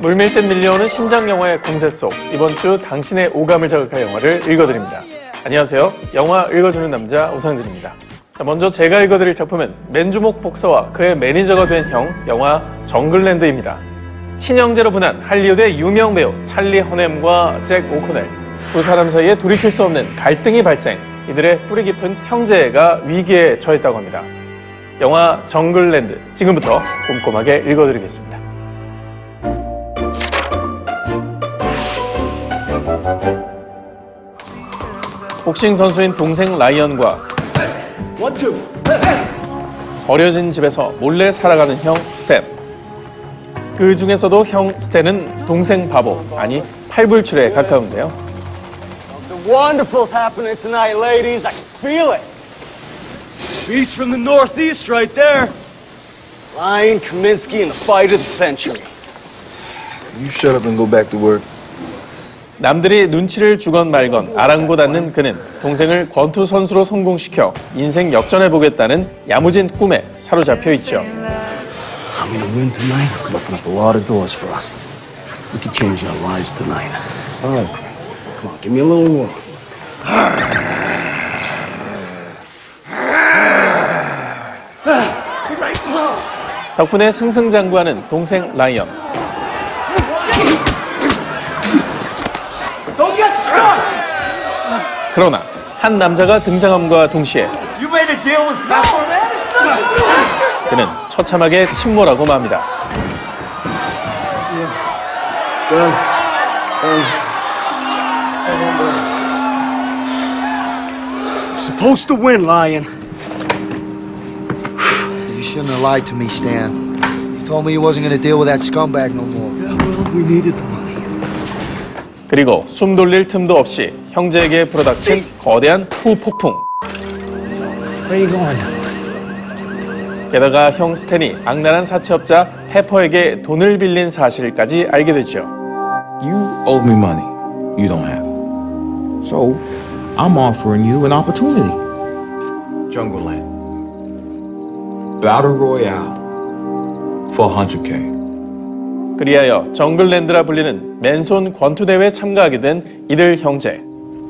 물밀듯 밀려오는 신작 영화의 공세 속 이번 주 당신의 오감을 자극할 영화를 읽어드립니다. 안녕하세요. 영화 읽어주는 남자 오상진입니다. 먼저 제가 읽어드릴 작품은 맨주먹 복서와 그의 매니저가 된 형, 영화 정글랜드입니다. 친형제로 분한 할리우드의 유명 배우 찰리 허넴과 잭 오코넬, 두 사람 사이에 돌이킬 수 없는 갈등이 발생, 이들의 뿌리 깊은 형제가 위기에 처했다고 합니다. 영화 정글랜드, 지금부터 꼼꼼하게 읽어드리겠습니다. 복싱 선수인 동생 라이언과 버려진 집에서 몰래 살아가는 형 스탠. 그 중에서도 형 스탠은 동생 바보, 아니 팔불출에 가까운데요. The wonderful's happening tonight, ladies. I can feel it. Beast from the northeast right there. Ryan Kaminsky in the fight of the century. You shut up and go back to work. 남들이 눈치를 주건 말건 아랑곳 않는 그는 동생을 권투 선수로 성공시켜 인생 역전해보겠다는 야무진 꿈에 사로잡혀 있죠. I'm gonna win tonight. We can open up a lot of doors for us. We can change our lives tonight. All right. Come on, give me a little more. 덕분에 승승장구하는 동생 라이언. 그러나 한 남자가 등장함과 동시에 그는 처참하게 침몰하고 맙니다. Supposed to win, Lion. You shouldn't have lied to me, Stan. You told me you wasn't going to deal with that scumbag no more. Yeah, well, we needed the money. 그리고 숨 돌릴 틈도 없이 형제에게 불어닥친 거대한 후폭풍. Where you going? 게다가 형 스탠이 악랄한 사채업자 페퍼에게 돈을 빌린 사실까지 알게 되죠. You owe me money you don't have. So, I'm offering you an opportunity. Jungleland. Battle Royale for 100K. 그리하여 정글랜드라 불리는 맨손 권투대회에 참가하게 된 이들 형제.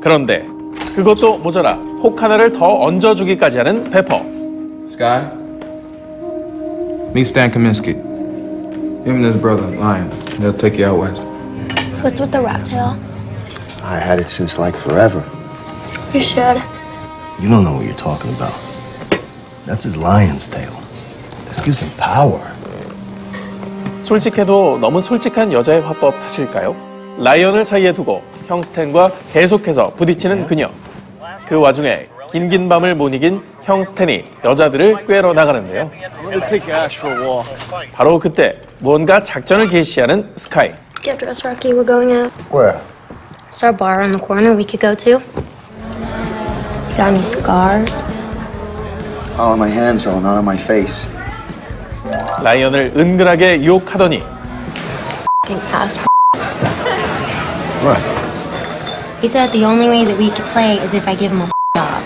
그런데 그것도 모자라 혹 하나를 더 얹어주기까지 하는 페퍼. Sky, meet Stan Kaminsky. Him and his brother, Lion. They'll take you out west. What's with the rat tail? I had it since like forever. You should. You don't know what you're talking about. That's his lion's tail. This gives him power. 솔직해도 너무 솔직한 여자의 화법 탓일까요? 라이언을 사이에 두고 형 스탠과 계속해서 부딪히는 그녀. 그 와중에 긴긴 밤을 못 이긴 형 스탠이 여자들을 꿰러 나가는데요. 바로 그때 무언가 작전을 개시하는 스카이. Get dressed, Rocky. We're going out. Where? It's our bar on the corner we could go to. You got any scars? All on my hands, though, not on my face. 라이언을 은근하게 유혹하더니 Fucking ass. What? He said the only way that we could play is if I give him a job.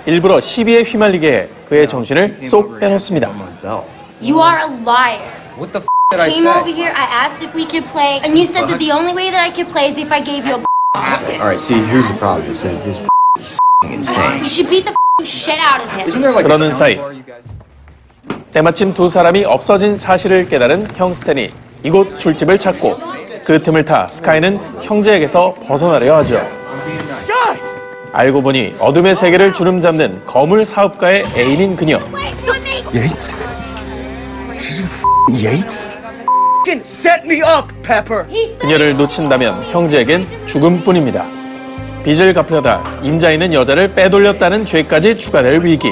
일부러 시비에 휘말리게 해 그의 정신을 쏙 빼놓습니다. You are a liar. What the did I Came say? over here, I asked if we could play, and you said that the only way that I could play is if I gave you a All right, see, here's the problem. You said this is insane. You should beat the shit out of him. Isn't there like a 그러는 town 사이 bar you guys? 때마침 두 사람이 없어진 사실을 깨달은 형 스탠이 이곳 술집을 찾고 그 틈을 타 스카이는 형제에게서 벗어나려 하죠. 알고 보니 어둠의 세계를 주름잡는 거물 사업가의 애인인 그녀. Yates? She's with Yates? Set me up, Pepper! 그녀를 놓친다면 형제에겐 죽음뿐입니다. 빚을 갚으려다 임자 있는 여자를 빼돌렸다는 죄까지 추가될 위기.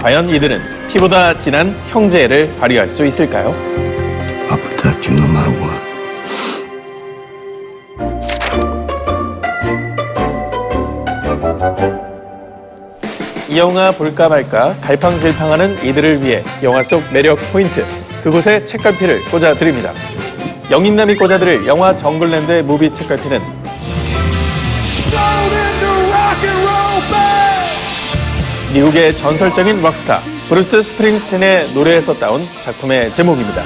과연 이들은 피보다 진한 형제애를 발휘할 수 있을까요? I'll protect you no matter what. 이 영화 볼까 말까 갈팡질팡하는 이들을 위해 영화 속 매력 포인트, 그곳에 책갈피를 꽂아드립니다. 영인남이 꽂아드릴 영화 정글랜드의 무비 책갈피는 미국의 전설적인 록스타 브루스 스프링스틴의 노래에서 따온 작품의 제목입니다.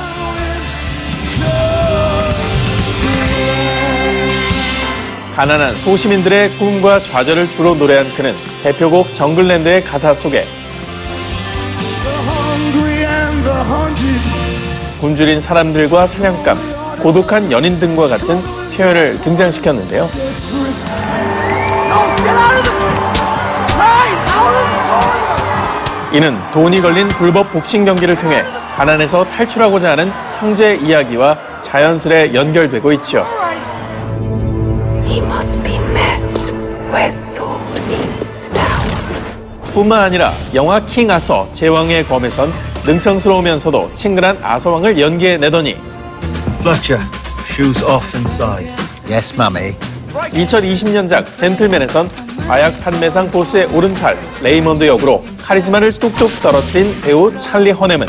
가난한 소시민들의 꿈과 좌절을 주로 노래한 그는 대표곡 정글랜드의 가사 속에 굶주린 사람들과 사냥감, 고독한 연인 등과 같은 표현을 등장시켰는데요. 이는 돈이 걸린 불법 복싱 경기를 통해 가난에서 탈출하고자 하는 형제의 이야기와 자연스레 연결되고 있죠. He must be met where sword meets tower. 뿐만 아니라 영화 킹 아서 제왕의 검에선 능청스러우면서도 친근한 아서왕을 연기해내더니 Fletcher, shoes off inside. Yes, mommy. 2020년작 젠틀맨에선 마약 판매상 보스의 오른팔 레이먼드 역으로 카리스마를 뚝뚝 떨어뜨린 배우 찰리 허넴은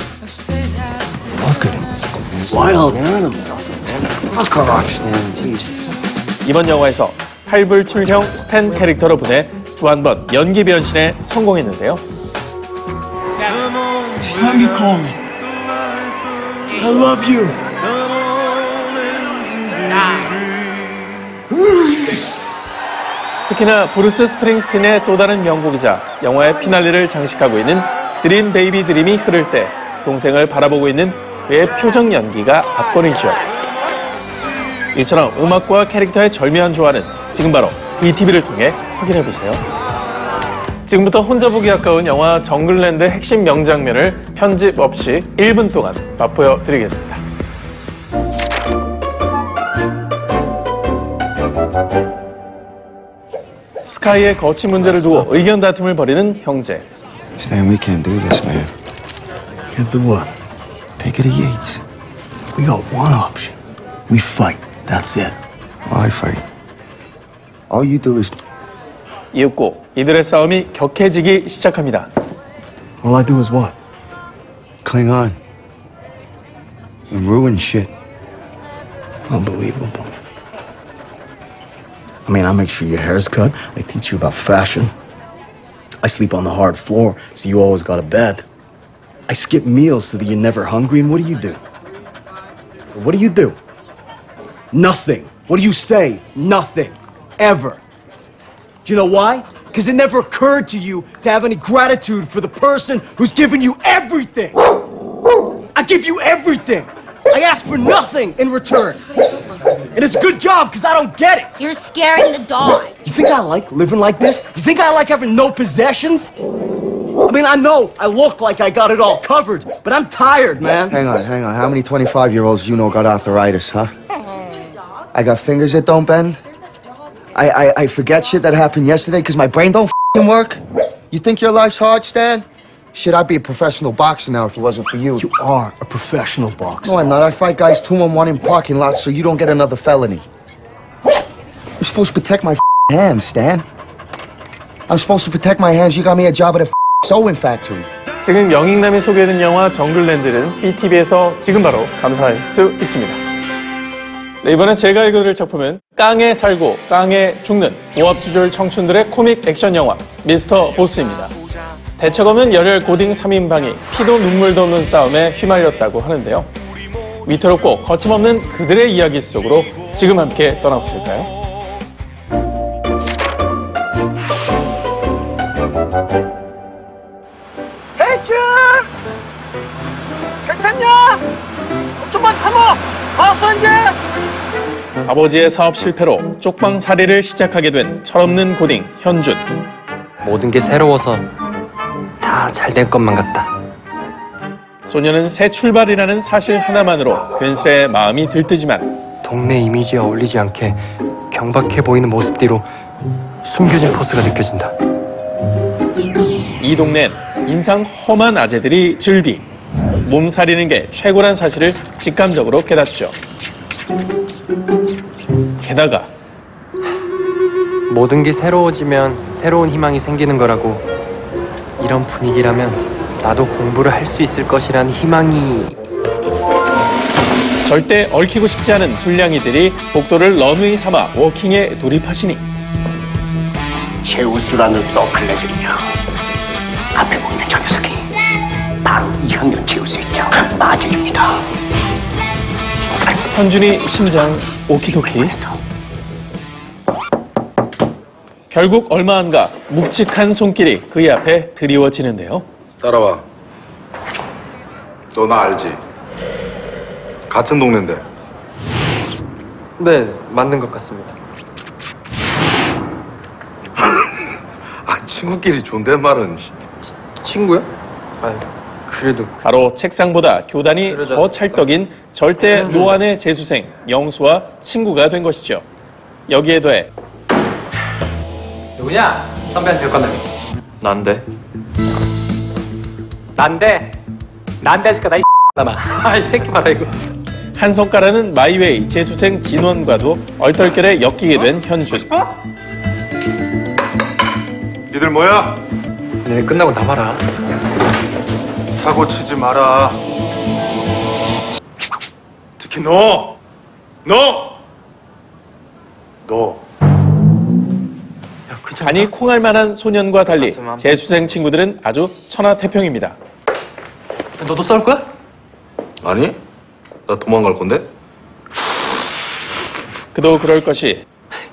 Wild animal. Let's go off, Stan. Jesus. 이번 영화에서 팔불출형 스탠 캐릭터로 분해 또 한 번 연기 변신에 성공했는데요. Just how you call me. I love you. 특히나 브루스 스프링스틴의 또 다른 명곡이자 영화의 피날레를 장식하고 있는 드림 베이비 드림이 흐를 때 동생을 바라보고 있는 그의 표정 연기가 압권이죠. 이처럼 음악과 캐릭터의 절묘한 조화는 지금 바로 VTV를 통해 확인해보세요. 지금부터 혼자 보기 아까운 영화 정글랜드 핵심 명장면을 편집 없이 1분 동안 맛보여 드리겠습니다. 스카이의 거취 문제를 두고 의견 다툼을 벌이는 형제. Stan, we can't do this, man. Can't do what? Take it to Yates. We got one option. We fight. That's it. Why fight? All you do is... 이윽고 이들의 싸움이 격해지기 시작합니다. All I do is what? Cling on. And ruin shit. Unbelievable. I mean, I make sure your hair's cut. I teach you about fashion. I sleep on the hard floor, so you always got a bed. I skip meals so that you're never hungry, and what do? What do? Nothing. What do you say? Nothing. Ever. Do you know why? Because it never occurred to you to have any gratitude for the person who's given you everything. I give you everything. I ask for nothing in return. And it's a good job because I don't get it. You're scaring the dog. You think I like living like this? You think I like having no possessions? I mean, I know I look like I got it all covered, but I'm tired, man. Hang on. How many 25-year-olds you know got arthritis, huh? I got fingers that don't bend. I forget shit that happened yesterday because my brain don't f***ing work. You think your life's hard, Stan? Shit, I'd be a professional boxer now if it wasn't for you. You are a professional boxer. No, I'm not. I fight guys 2-on-1 in parking lots so you don't get another felony. You're supposed to protect my hands, Stan. I'm supposed to protect my hands. You got me a job at a sewing factory. 지금 영익남이 소개해준 영화 정글랜드는 BTV에서 지금 바로 감상할 수 있습니다. 네, 이번에 제가 읽어드릴 작품은 깡에 살고 깡에 죽는 오합지졸 청춘들의 코믹 액션 영화 미스터 보스입니다. 대책 없는 열혈 고딩 3인방이 피도 눈물도 없는 싸움에 휘말렸다고 하는데요. 위태롭고 거침없는 그들의 이야기 속으로 지금 함께 떠나보실까요? 배추! 괜찮냐? 좀만 참아! 알았어, 이제! 아버지의 사업 실패로 쪽방살이를 시작하게 된 철없는 고딩 현준. 모든 게 새로워서 다 잘 될 것만 같다. 소녀는 새 출발이라는 사실 하나만으로 괜스레 마음이 들뜨지만 동네 이미지에 어울리지 않게 경박해 보이는 모습 뒤로 숨겨진 포스가 느껴진다. 이 동네엔 인상 험한 아재들이 즐비, 몸살이는 게 최고란 사실을 직감적으로 깨닫죠. 게다가 모든 게 새로워지면 새로운 희망이 생기는 거라고. 이런 분위기라면 나도 공부를 할 수 있을 것이란 희망이... 절대 얽히고 싶지 않은 불량이들이 복도를 런웨이 삼아 워킹에 돌입하시니 제우스라는 서클레들이야. 앞에 보이는 저 녀석이 바로 2학년 제우스 있죠. 마제입니다. 현준이 심장 오키도키. 결국 얼마 안 가 묵직한 손길이 그의 앞에 드리워지는데요. 따라와. 너 나 알지? 같은 동네인데. 네, 맞는 것 같습니다. 아, 친구끼리 존댓말은. 친구야? 아유, 그래도. 바로 책상보다 교단이 더 찰떡인 절대 노안의 재수생 영수와 친구가 된 것이죠. 여기에 더해 누구냐? 선배한테 몇 난데. 난데스까 나이 남아. 아이 새끼 봐라 이거. 한성가라는 마이웨이 재수생 진원과도 얼떨결에 엮이게 된 현준. 니들 뭐야? 네, 끝나고 남아라. 사고 치지 마라. 특히 너. 간이 콩할 만한 소년과 달리 재수생 친구들은 아주 천하태평입니다. 너도 싸울 거야? 아니, 나 도망갈 건데? 그도 그럴 것이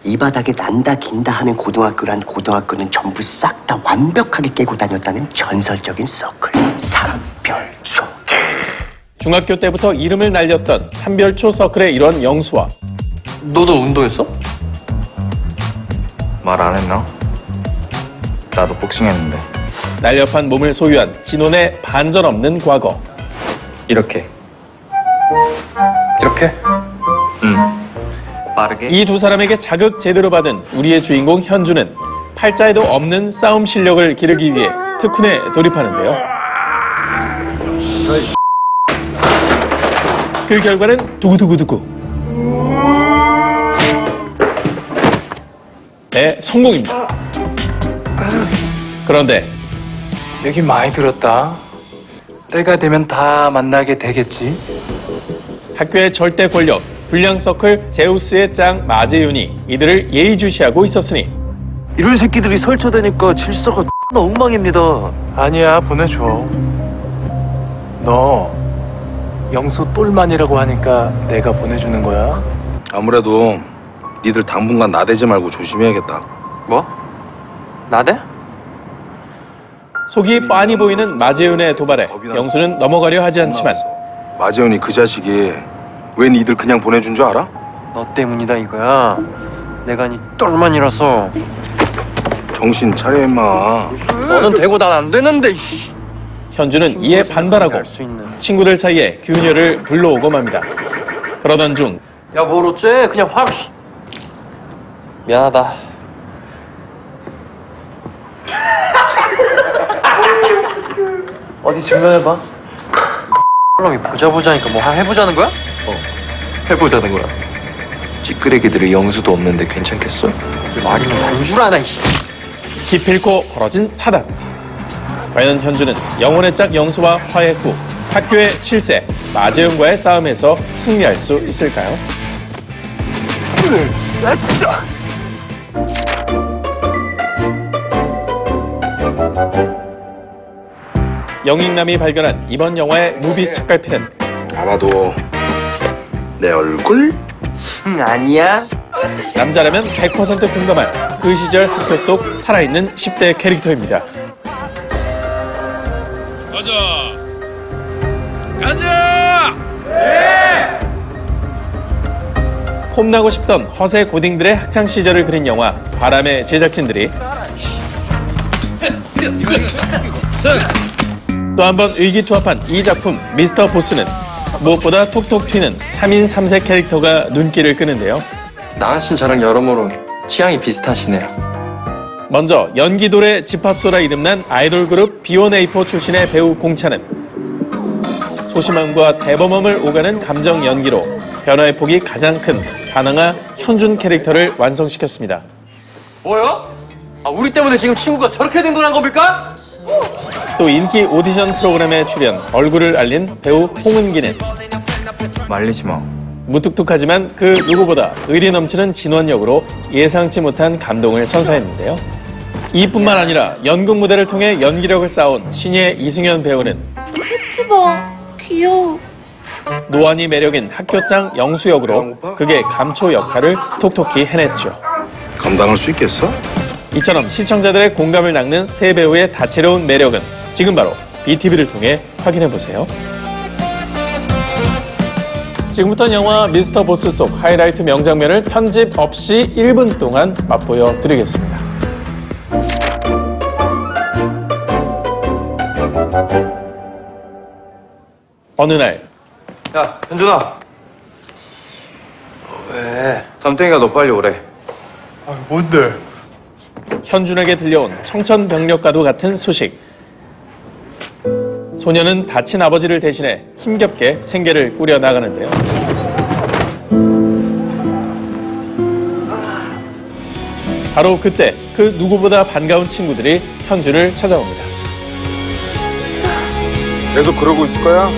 이 바닥에 난다 긴다 하는 고등학교란 고등학교는 전부 싹 다 완벽하게 깨고 다녔다는 전설적인 서클 삼별초. 중학교 때부터 이름을 날렸던 삼별초 서클의 일원 영수와 너도 운동했어? 말 안 했나? 나도 복싱했는데. 날렵한 몸을 소유한 진원의 반전 없는 과거. 이렇게. 빠르게. 이 두 사람에게 자극 제대로 받은 우리의 주인공 현주는 팔자에도 없는 싸움 실력을 기르기 위해 특훈에 돌입하는데요. 그 결과는 두구두구두구. 네, 성공입니다. 그런데 얘기 많이 들었다. 때가 되면 다 만나게 되겠지. 학교의 절대 권력, 불량 서클 제우스의 짱 마재윤이 이들을 예의주시하고 있었으니 이런 새끼들이 설쳐대니까 질서가 엉망입니다. 아니야, 보내줘. 너 영수 똘만이라고 하니까 내가 보내주는 거야. 아무래도 니들 당분간 나대지 말고 조심해야겠다. 뭐? 나대? 속이 빤히 보이는 마재윤의 도발에 영수는 넘어가려 하지 않지만 마재훈이 그 자식이 왜 니들 그냥 보내준 줄 알아? 너 때문이다 이거야. 내가 니 똘만이라서. 정신 차려 임마. 너는 되고 난 안 되는데. 현주는 이에 반발하고 친구들 사이에 균열을 불러오고 맙니다. 그러던 중 야, 뭘 어째? 그냥 확. 미안하다. 어디 증명해봐. 놈이 보자니까 뭐 하나 해보자는 거야? 해보자는 거야. 찌끄레기들이 영수도 없는데 괜찮겠어? 말이면 단줄 하나, 이씨. 기필코 벌어진 사단. 과연 현주는 영혼의 짝 영수와 화해 후 학교의 실세 마재윤과의 싸움에서 승리할 수 있을까요? 영익남이 발견한 이번 영화의 무비 책갈피는 아마도 내 얼굴? 아니야. 남자라면 100% 공감할 그 시절 학교 속 살아있는 10대 캐릭터입니다. 가자! 네! 폼나고 싶던 허세 고딩들의 학창 시절을 그린 영화 바람의 제작진들이 또 한 번 의기투합한 이 작품 미스터 보스는 무엇보다 톡톡 튀는 3인 3색 캐릭터가 눈길을 끄는데요. 나은 씨는 저랑 여러모로 취향이 비슷하시네요. 먼저 연기돌의 집합소라 이름난 아이돌 그룹 B1A4 출신의 배우 공찬은 소심함과 대범함을 오가는 감정 연기로 변화의 폭이 가장 큰 반항아 현준 캐릭터를 완성시켰습니다. 뭐요? 아, 우리 때문에 지금 친구가 저렇게 된 거란 겁니까? 또 인기 오디션 프로그램에 출연 얼굴을 알린 배우 홍은기는 말리지 마. 무뚝뚝하지만 그 누구보다 의리 넘치는 진원 역으로 예상치 못한 감동을 선사했는데요. 이뿐만 아니라 연극 무대를 통해 연기력을 쌓아온 신예 이승현 배우는 하지 마. 귀여워. 노안이 매력인 학교장 영수 역으로 극의 감초 역할을 톡톡히 해냈죠. 감당할 수 있겠어? 이처럼 시청자들의 공감을 낚는 새 배우의 다채로운 매력은 지금 바로 BTV를 통해 확인해보세요. 지금부터는 영화 미스터 보스 속 하이라이트 명장면을 편집 없이 1분 동안 맛보여 드리겠습니다. 어느 날 야, 현준아. 왜? 덤땡이가 너 빨리 오래. 뭔데? 현준에게 들려온 청천벽력과도 같은 소식. 소녀는 다친 아버지를 대신해 힘겹게 생계를 꾸려나가는데요. 바로 그때 그 누구보다 반가운 친구들이 현준을 찾아옵니다. 계속 그러고 있을 거야?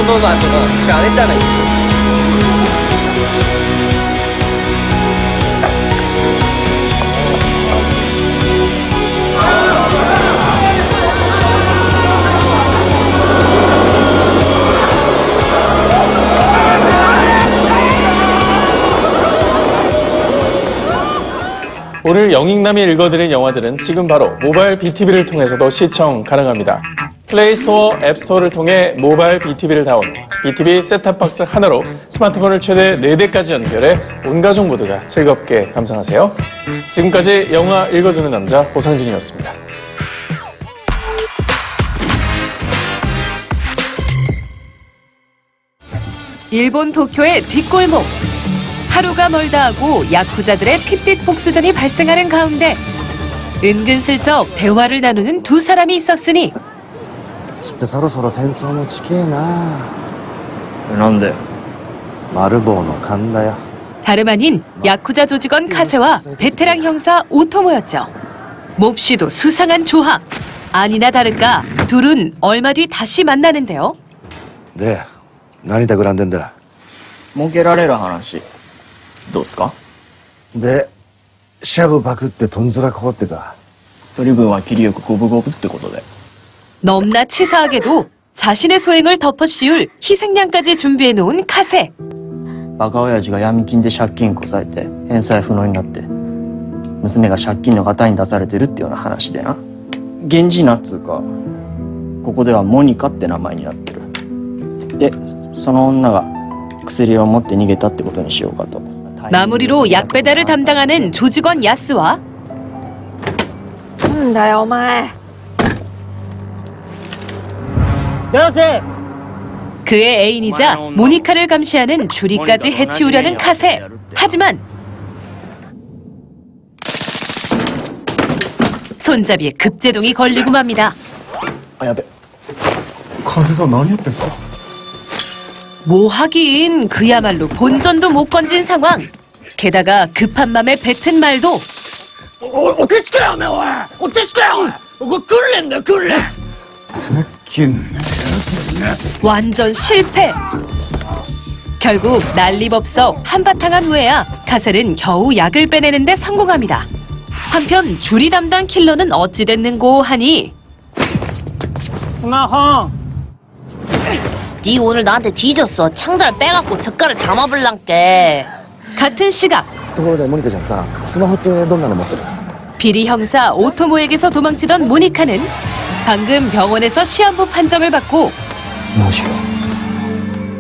너도 안 돼. 너 안 했잖아. 오늘 영익남이 읽어드린 영화들은 지금 바로 모바일 BTV를 통해서도 시청 가능합니다. 플레이스토어, 앱스토어를 통해 모바일 BTV를 다운, BTV 셋탑박스 하나로 스마트폰을 최대 4대까지 연결해 온 가족 모두가 즐겁게 감상하세요. 지금까지 영화 읽어주는 남자 오상진이었습니다. 일본 도쿄의 뒷골목. 하루가 멀다 하고 야쿠자들의 핏빛 복수전이 발생하는 가운데 은근슬쩍 대화를 나누는 두 사람이 있었으니 つってそろそろ戦争も近えな。なんで？マルボウの勘だよ。 다름 아닌 야쿠자 조직원 카세와 베테랑 형사 오토모였죠. 몹시도 수상한 조합. 아니나 다를까 둘은 얼마 뒤 다시 만나는데요. で、何企んでんだ。儲けられる話どうすか？で、シャブパクってトンズラこうってか。取り分は切りよく五分五分ってことで。 넘나 치사하게도 자신의 소행을 덮어씌울 희생양까지 준비해놓은 카세. バカ親父が闇金で借金こさえて返済不能になって娘が借金のガタに出されてるってような話でな。源氏名っつうかここではモニカって名前になってる。でその女が薬を持って逃げたってことにしようかと。 마무리로 약 배달을 담당하는 조직원 야스와 なんだよお前 그의 애인이자 모니카를 감시하는 주리까지 해치우려는 카세. 하지만 손잡이에 급제동이 걸리고 맙니다. 카세사何やってんすか? 뭐 하긴 그야말로 본전도 못 건진 상황. 게다가 급한 맘에 뱉은 말도 완전 실패. 결국 난리법석 한바탕 한 후에야 카셀은 겨우 약을 빼내는데 성공합니다. 한편 주리 담당 킬러는 어찌 됐는고 하니 스마호 니 오늘 나한테 뒤졌어. 창자를 빼갖고 젓갈을 담아볼란께. 같은 시각 ところでモニカちゃんさ、スマホってどんなの持ってる? 비리 형사 오토모에게서 도망치던 모니카는 방금 병원에서 시한부 판정을 받고 どうしよ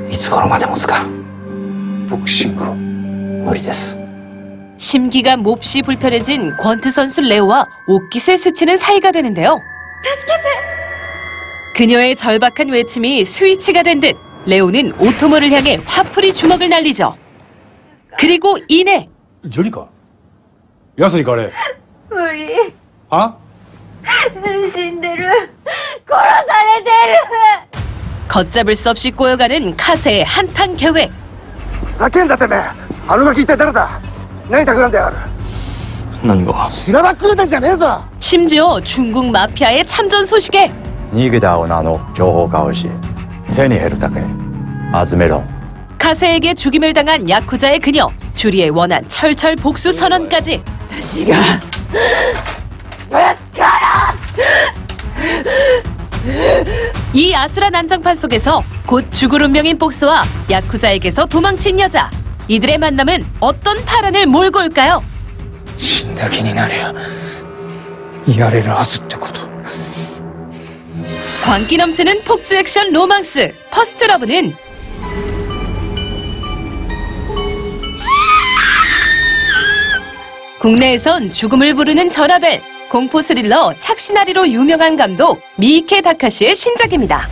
う。いつ頃まで持つか。ボクシング無理です。 심기가 몹시 불편해진 권투 선수 레오와 옷깃을 스치는 사이가 되는데요. 그녀의 절박한 외침이 스위치가 된 듯 레오는 오토모를 향해 화풀이 주먹을 날리죠. 그리고 이내 ジョリカ安にカレー。無理。は？死んでる。殺されてる。 걷잡을 수 없이 꼬여가는 카세의 한탄 계획. 叫んだてめえ。あのガキ一体誰だ。何企んでやがる。何が？しらばっくれてんじゃねえぞ。 심지어 중국 마피아의 참전 소식에 逃げた女の情報が欲しい。手に入るだけ集めろ。 카세에게 죽임을 당한 야쿠자의 그녀 주리의 원한 철철 복수 선언까지. 이 아수라 난장판 속에서 곧 죽을 운명인 복수와 야쿠자에게서 도망친 여자, 이들의 만남은 어떤 파란을 몰고 올까요? 死んだ気になりゃやれるはずってこと。 광기 넘치는 폭주 액션 로망스 퍼스트 러브는 국내에선 죽음을 부르는 전화벨, 공포 스릴러 착시나리로 유명한 감독 미ike 다카시의 신작입니다.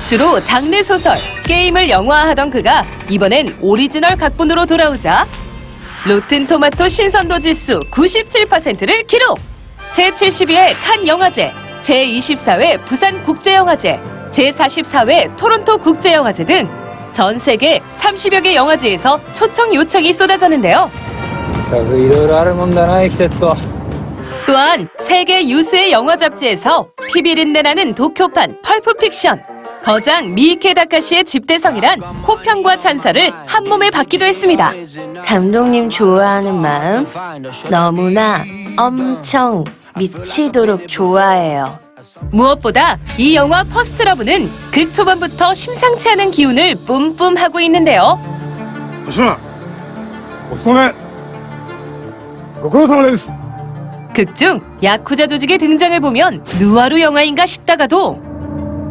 주로 장르 소설, 게임을 영화화하던 그가 이번엔 오리지널 각본으로 돌아오자 로튼 토마토 신선도 지수 97%를 기록! 제72회 칸 영화제, 제24회 부산 국제영화제, 제44회 토론토 국제영화제 등 전 세계 30여 개 영화제에서 초청 요청이 쏟아졌는데요. 또한 세계 유수의 영화 잡지에서 피비린내 나는 도쿄판 펄프 픽션, 거장 미ike 다카시의 집대성이란 호평과 찬사를 한 몸에 받기도 했습니다. 감독님 좋아하는 마음 너무나 엄청 미치도록 좋아해요. 무엇보다 이 영화 퍼스트 러브는 극 초반부터 심상치 않은 기운을 뿜뿜하고 있는데요. 극중 야쿠자 조직의 등장을 보면 누아르 영화인가 싶다가도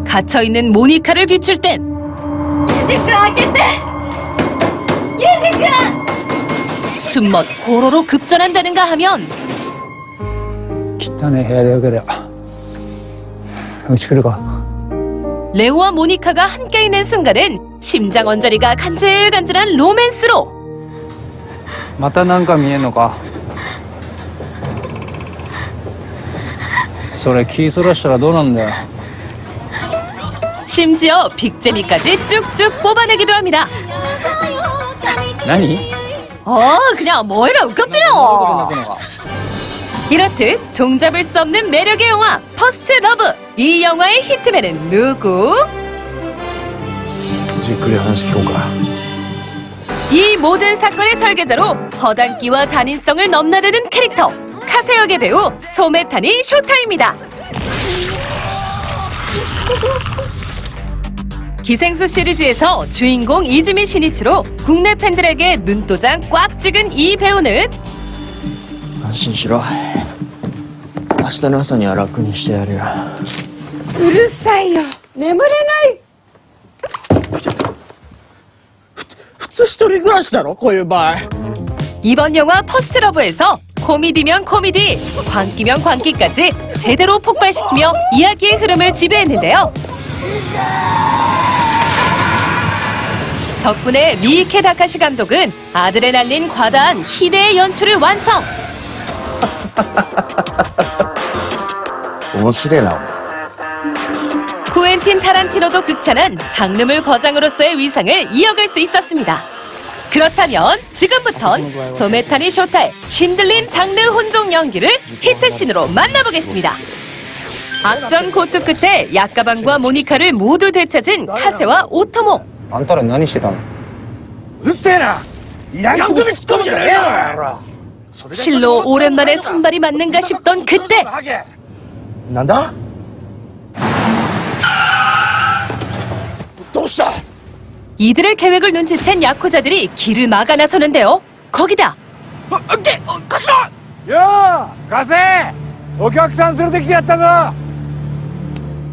갇혀있는 모니카를 비출 땐 숨멋 고로로 급전한다는가 하면 레오와 모니카가 함께 있는 순간은 심장 언저리가 간질간질한 로맨스로 またなんか見えんのか。それ気そらしたらどうなんだよ。 심지어 빅재미까지 쭉쭉 뽑아내기도 합니다.何? 그냥 뭐이라 웃겨삐려. 이렇듯 종잡을 수 없는 매력의 영화 퍼스트 러브. 이 영화의 히트맨은 누구? 이 모든 사건의 설계자로 허당기와 잔인성을 넘나드는 캐릭터 카세 역의 배우 소메타니 쇼타입니다. 기생수 시리즈에서 주인공 이즈미 시니치로 국내 팬들에게 눈도장 꽉 찍은 이 배우는 安心しろ。明日の朝には楽にしてやるよ。うるさいよ。眠れない。普通一人暮らしだろこういう場合。 이번 영화 퍼스트 러브에서 코미디면 코미디, 광기면 광기까지 제대로 폭발시키며 이야기의 흐름을 지배했는데요. 덕분에 미ike 다카시 감독은 아들에 날린 과다한 희대의 연출을 완성! 面白いな。 쿠엔틴 타란티노도 극찬한 장르물 거장으로서의 위상을 이어갈 수 있었습니다. 그렇다면 지금부턴 소메타니 쇼타의 신들린 장르 혼종 연기를 히트씬으로 만나보겠습니다. 악전 고투 끝에 약가방과 모니카를 모두 되찾은 카세와 오토모. あんたら何してたの? うるせえな。いらん首突っ込むんじゃねえよ。 실로 오랜만에 손발이 맞는가 싶던 그때 なんだ? どうした? 이들의 계획을 눈치챈 야쿠자들이 길을 막아 나서는데요. 거기다 よー、カセ、お客さん連れてきてやったぞ。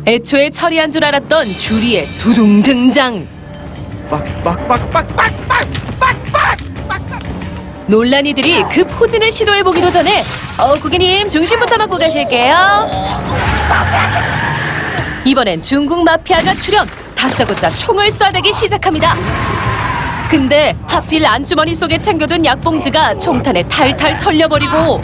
애초에 처리한 줄 알았던 주리의 두둥 등장. 논란이들이 급 후진을 시도해보기도 전에 고객님 중심부터 맡고 가실게요. 이번엔 중국 마피아가 출연. 다짜고짜 총을 쏴대기 시작합니다. 근데 하필 안주머니 속에 챙겨둔 약봉지가 총탄에 탈탈 털려버리고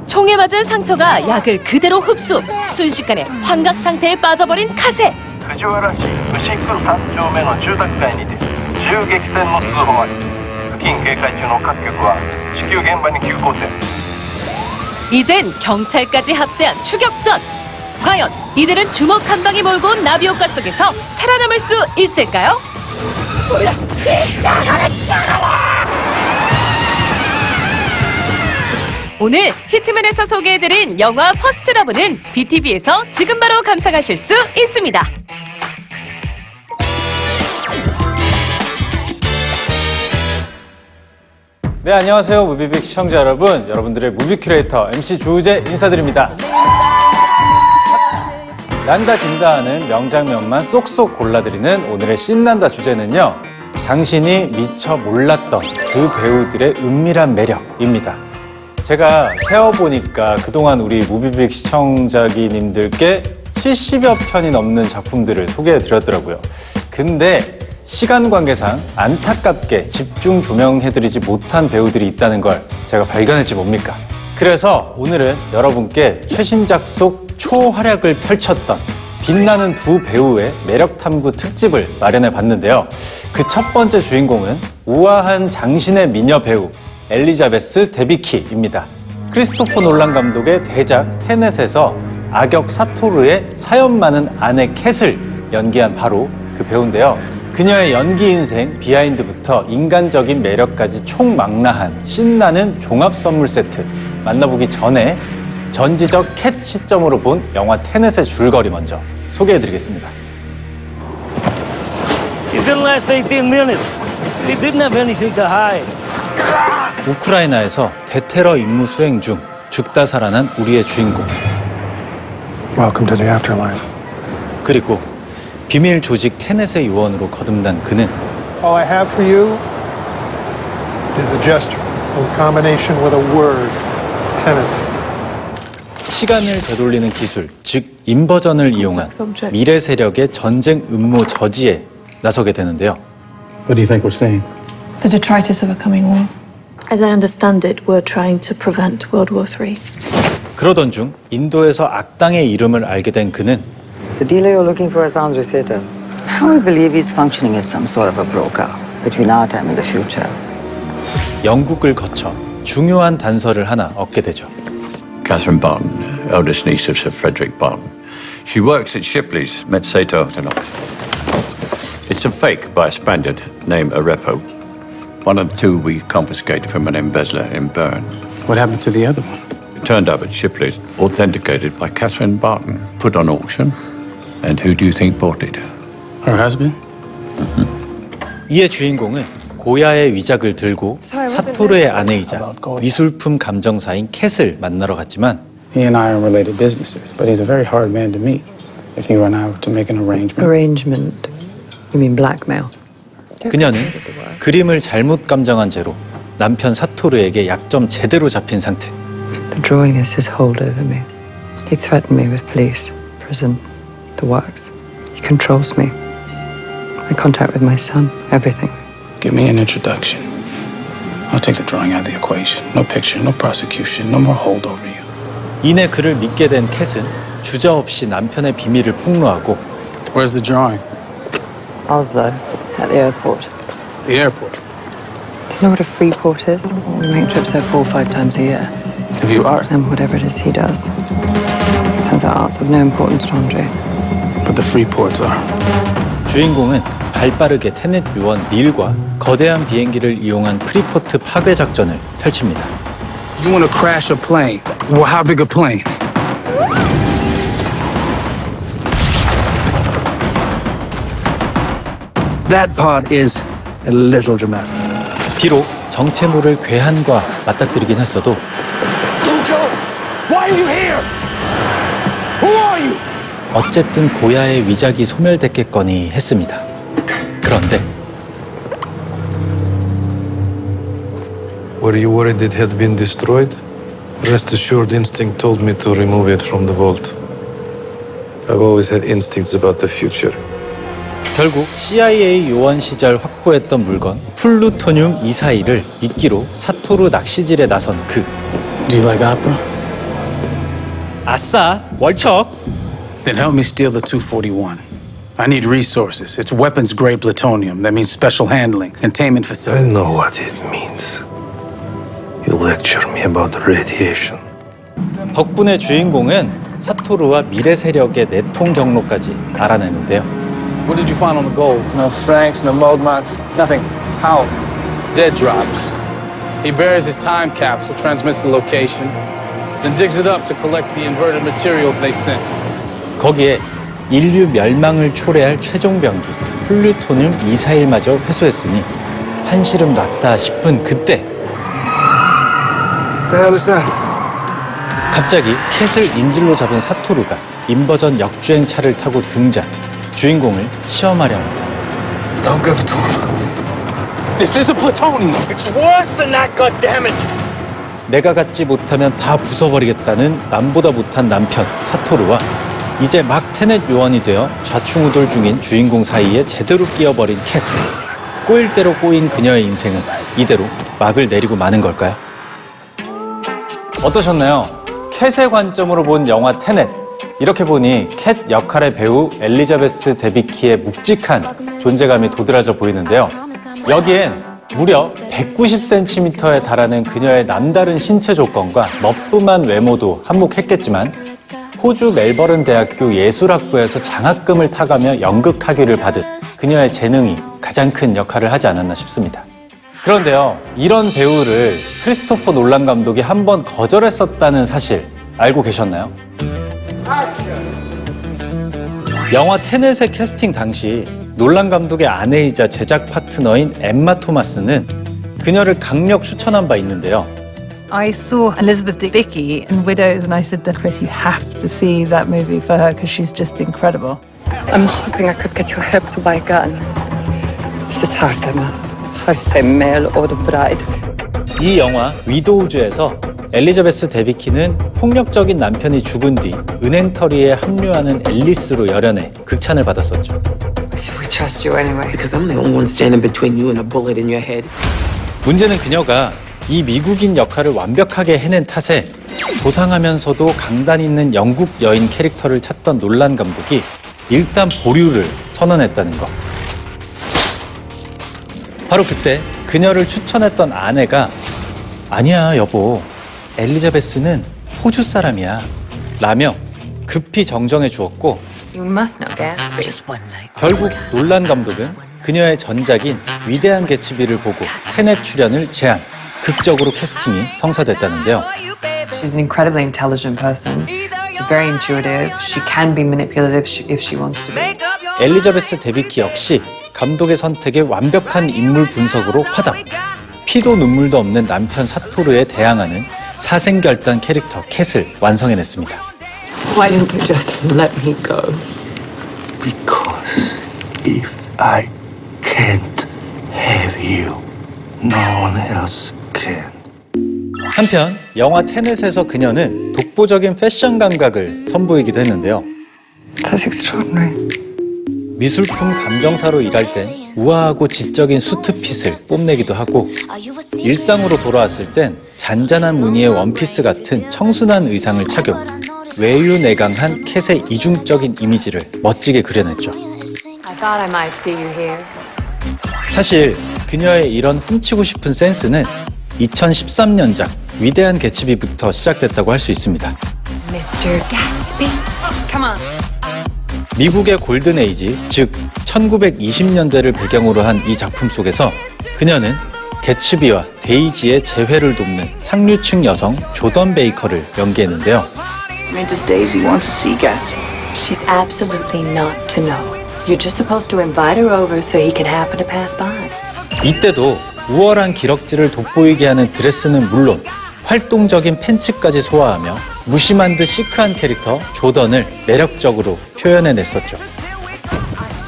총에 맞은 상처가 약을 그대로 흡수. 순식간에 환각 상태에 빠져버린 카세. 藤原市牛久3丁目の住宅街にて銃撃戦の通報あり付近警戒中の各局は至急現場に急行せ。 이젠 경찰까지 합세한 추격전. 과연 이들은 주먹 한 방에 몰고 온 나비효과 속에서 살아남을 수 있을까요? 오늘 히트맨에서 소개해드린 영화 퍼스트러브는 BTV에서 지금 바로 감상하실 수 있습니다. 네, 안녕하세요. 무비빅 시청자 여러분. 여러분들의 무비 큐레이터 MC 주우재 인사드립니다. 난다 긴다 하는 명장면만 쏙쏙 골라드리는 오늘의 신난다 주제는요. 당신이 미처 몰랐던 그 배우들의 은밀한 매력입니다. 제가 세어보니까 그동안 우리 무비빅 시청자님들께 70여 편이 넘는 작품들을 소개해드렸더라고요. 근데 시간 관계상 안타깝게 집중 조명해드리지 못한 배우들이 있다는 걸 제가 발견했지 뭡니까? 그래서 오늘은 여러분께 최신작 속 초활약을 펼쳤던 빛나는 두 배우의 매력 탐구 특집을 마련해 봤는데요. 그 첫 번째 주인공은 우아한 장신의 미녀 배우 엘리자베스 데비키입니다. 크리스토퍼 놀란 감독의 대작 테넷에서 악역 사토르의 사연 많은 아내 캣을 연기한 바로 그 배우인데요. 그녀의 연기 인생 비하인드부터 인간적인 매력까지 총망라한 신나는 종합 선물 세트 만나보기 전에 전지적 캣 시점으로 본 영화 테넷의 줄거리 먼저 소개해드리겠습니다. It didn't last 18 minutes. They didn't have anything to hide. 우크라이나에서 대테러 임무 수행 중 죽다 살아난 우리의 주인공. Welcome to the afterlife. 그리고 비밀 조직 테넷의 요원으로 거듭난 그는 All I have for you is a gesture in combination with a word, tenet. 시간을 되돌리는 기술, 즉 인버전을 이용한 미래 세력의 전쟁 음모 저지에 나서게 되는데요. What do you think we're seeing? The detritus of a coming war. As I understand it, we're trying to prevent World War III. 그러던 중 인도에서 악당의 이름을 알게 된 그는 The dealer you're looking for is Andrei Seto. We believe he's functioning as some sort of a broker between our time and the future. 영국을 거쳐 중요한 단서를 하나 얻게 되죠. Catherine Barton, eldest niece of Sir Frederick Barton. She works at Shipley's, met Sato tonight. It's a fake by a Spaniard named Arepo. One of the two we confiscated from an embezzler in Bern. What happened to the other one? It turned up at Shipley's, authenticated by Catherine Barton, put on auction. And who do you think bought it? Her husband? 이의 주인공은 고야의 위작을 들고 사토르의 아내이자 미술품 감정사인 캣을 만나러 갔지만 He and I are related businesses, but he's a very hard man to meet. If you and I were to make an arrangement. Arrangement? You mean blackmail? 그녀는 그림을 잘못 감정한 채로 남편 사토르에게 약점 제대로 잡힌 상태. The drawing has his hold over me. He threatened me with police, prison, the works. He controls me. My contact with my son, everything. Give me an introduction. I'll take the drawing out of the equation. No picture, no prosecution, no more hold over you. 이내 그를 믿게 된 캣은 주저없이 남편의 비밀을 폭로하고 Where's the drawing? Oslo, at the airport. The airport? Do you know what a free port is? We make trips there 4 or 5 times a year. To view art? And whatever it is he does. Turns out art's of no importance to Andre. But the free ports are. 주인공은 발빠르게 테넷 요원 닐과 거대한 비행기를 이용한 프리포트 파괴 작전을 펼칩니다. You want to crash a plane? Well, how big a plane? That part is a little dramatic. 비록 정체모를 괴한과 맞닥뜨리긴 했어도 Why are you here? Who are you? 어쨌든 고야의 위작이 소멸됐겠거니 했습니다. 그런데 Were you worried it had been destroyed? Rest assured, instinct told me to remove it from the vault. I've always had instincts about the future. 결국 CIA 요원 시절 확보했던 물건 플루토늄 241을 미끼로 사토루 낚시질에 나선 그. Do you like opera? 아싸, 월척. Then help me steal the 241. I need resources. It's weapons-grade plutonium. That means special handling, containment I facilities. know what it means. You lecture me about radiation. 덕분에 주인공은 사토루와 미래 세력의 내통 경로까지 알아내는데요. What did you find on the gold? No franks, no mold marks, nothing. How? Dead drops. He buries his time capsule, transmits the location, then digs it up to collect the inverted materials they sent. 거기에 인류 멸망을 초래할 최종 병기 플루토늄 241마저 회수했으니 한시름 놨다 싶은 그때 갑자기 캣을 인질로 잡은 사토루가 인버전 역주행 차를 타고 등장. 주인공을 시험하려 합니다. Don't give it to him. This isn't plutonium. It's worse than that, goddammit. 내가 갖지 못하면 다 부숴버리겠다는 남보다 못한 남편 사토루와 이제 막 테넷 요원이 되어 좌충우돌 중인 주인공 사이에 제대로 끼어버린 캣. 꼬일 대로 꼬인 그녀의 인생은 이대로 막을 내리고 마는 걸까요? 어떠셨나요? 캣의 관점으로 본 영화 테넷. 이렇게 보니 캣 역할의 배우 엘리자베스 데비키의 묵직한 존재감이 도드라져 보이는데요. 여기엔 무려 190cm에 달하는 그녀의 남다른 신체 조건과 머쁨한 외모도 한몫했겠지만 호주 멜버른 대학교 예술학부에서 장학금을 타가며 연극학위를 받은 그녀의 재능이 가장 큰 역할을 하지 않았나 싶습니다. 그런데요, 이런 배우를 크리스토퍼 놀란 감독이 한 번 거절했었다는 사실 알고 계셨나요? 영화 테넷의 캐스팅 당시 놀란 감독의 아내이자 제작 파트너인 엠마 토마스는 그녀를 강력 추천한 바 있는데요. I saw Elizabeth Debicki in Widows and I said to Chris, you have to see that movie for her because she's just incredible. I'm hoping I could get your help to buy a gun. This is hard, Emma. How to say male or the bride. 이 영화 위도우즈에서 엘리자베스 데비키는 폭력적인 남편이 죽은 뒤 은행터리에 합류하는 앨리스로 열연해 극찬을 받았었죠. We trust you anyway. Because I'm the only one standing between you and a bullet in your head. 문제는 그녀가 이 미국인 역할을 완벽하게 해낸 탓에 도상하면서도 강단 있는 영국 여인 캐릭터를 찾던 놀란 감독이 일단 보류를 선언했다는 것. 바로 그때 그녀를 추천했던 아내가 아니야 여보, 엘리자베스는 호주 사람이야 라며 급히 정정해 주었고 You must know Gatsby. 결국 놀란 감독은 그녀의 전작인 위대한 개츠비를 보고 테넷 출연을 제안, 극적으로 캐스팅이 성사됐다는데요. She's an incredibly intelligent person. She's very intuitive. She can be manipulative if she wants to be. 엘리자베스 데비키 역시 감독의 선택에 완벽한 인물 분석으로 화답. 피도 눈물도 없는 남편 사토루에 대항하는 사생결단 캐릭터 캣을 완성해냈습니다. Why didn't you just let me go? Because if I can't have you, no one else can. 한편 영화 테넷에서 그녀는 독보적인 패션 감각을 선보이기도 했는데요. That's extraordinary. 미술품 감정사로 일할 땐 우아하고 지적인 수트핏을 뽐내기도 하고 일상으로 돌아왔을 땐 잔잔한 무늬의 원피스 같은 청순한 의상을 착용, 외유내강한 캣의 이중적인 이미지를 멋지게 그려냈죠. I thought I might see you here. 사실 그녀의 이런 훔치고 싶은 센스는 2013년작 위대한 개츠비부터 시작됐다고 할 수 있습니다. Mr. Gatsby. Come on. 미국의 골든 에이지, 즉 1920년대를 배경으로 한 이 작품 속에서 그녀는 개츠비와 데이지의 재회를 돕는 상류층 여성 조던 베이커를 연기했는데요. When does Daisy want to see Gatsby? She's absolutely not to know. You're just supposed to invite her over so he can happen to pass by. 이때도 우월한 기럭지를 돋보이게 하는 드레스는 물론 활동적인 팬츠까지 소화하며 무심한 듯 시크한 캐릭터 조던을 매력적으로 표현해냈었죠.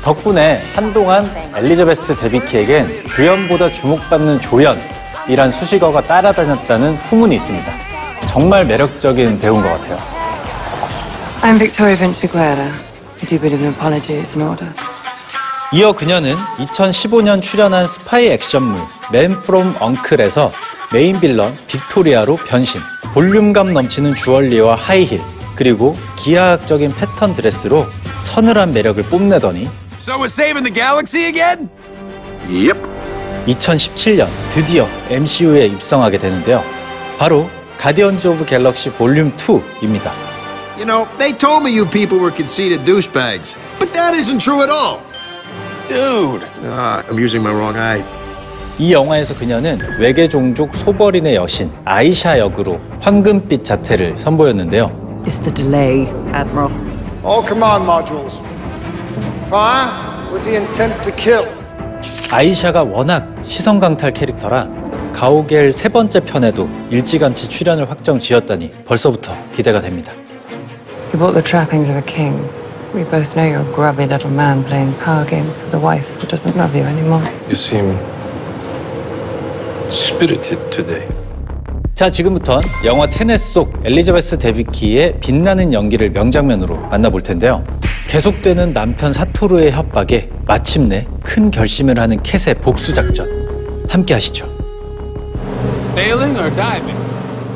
덕분에 한동안 엘리자베스 데비키에겐 주연보다 주목받는 조연이란 수식어가 따라다녔다는 후문이 있습니다. 정말 매력적인 배우인 것 같아요. I'm Victoria Vinciguerra. I do believe in apologies in order. 이어 그녀는 2015년 출연한 스파이 액션물 Man from Uncle에서 메인 빌런 빅토리아로 변신. 볼륨감 넘치는 주얼리와 하이힐, 그리고 기하학적인 패턴 드레스로 서늘한 매력을 뽐내더니 So we're saving the galaxy again? Yep. 2017년 드디어 MCU에 입성하게 되는데요. 바로 가디언즈 오브 갤럭시 볼륨 2입니다. You know, they told me you people were conceited douchebags. But that isn't true at all. Dude. I'm using my wrong eye. 이 영화에서 그녀는 외계 종족 소버린의 여신 아이샤 역으로 황금빛 자태를 선보였는데요. It's the delay, Admiral. All command modules. Fire with the intent to kill. 아이샤가 워낙 시선 강탈 캐릭터라 가오갤 세 번째 편에도 일찌감치 출연을 확정 지었다니 벌써부터 기대가 됩니다. You bought the trappings of a king. We both know you're a grubby little man playing power games with a wife who doesn't love you anymore. You seem spirited today. 자, 지금부턴 영화 테넷 속 엘리자베스 데비키의 빛나는 연기를 명장면으로 만나볼 텐데요. 계속되는 남편 사토루의 협박에 마침내 큰 결심을 하는 캣의 복수 작전. 함께 하시죠. Sailing or diving?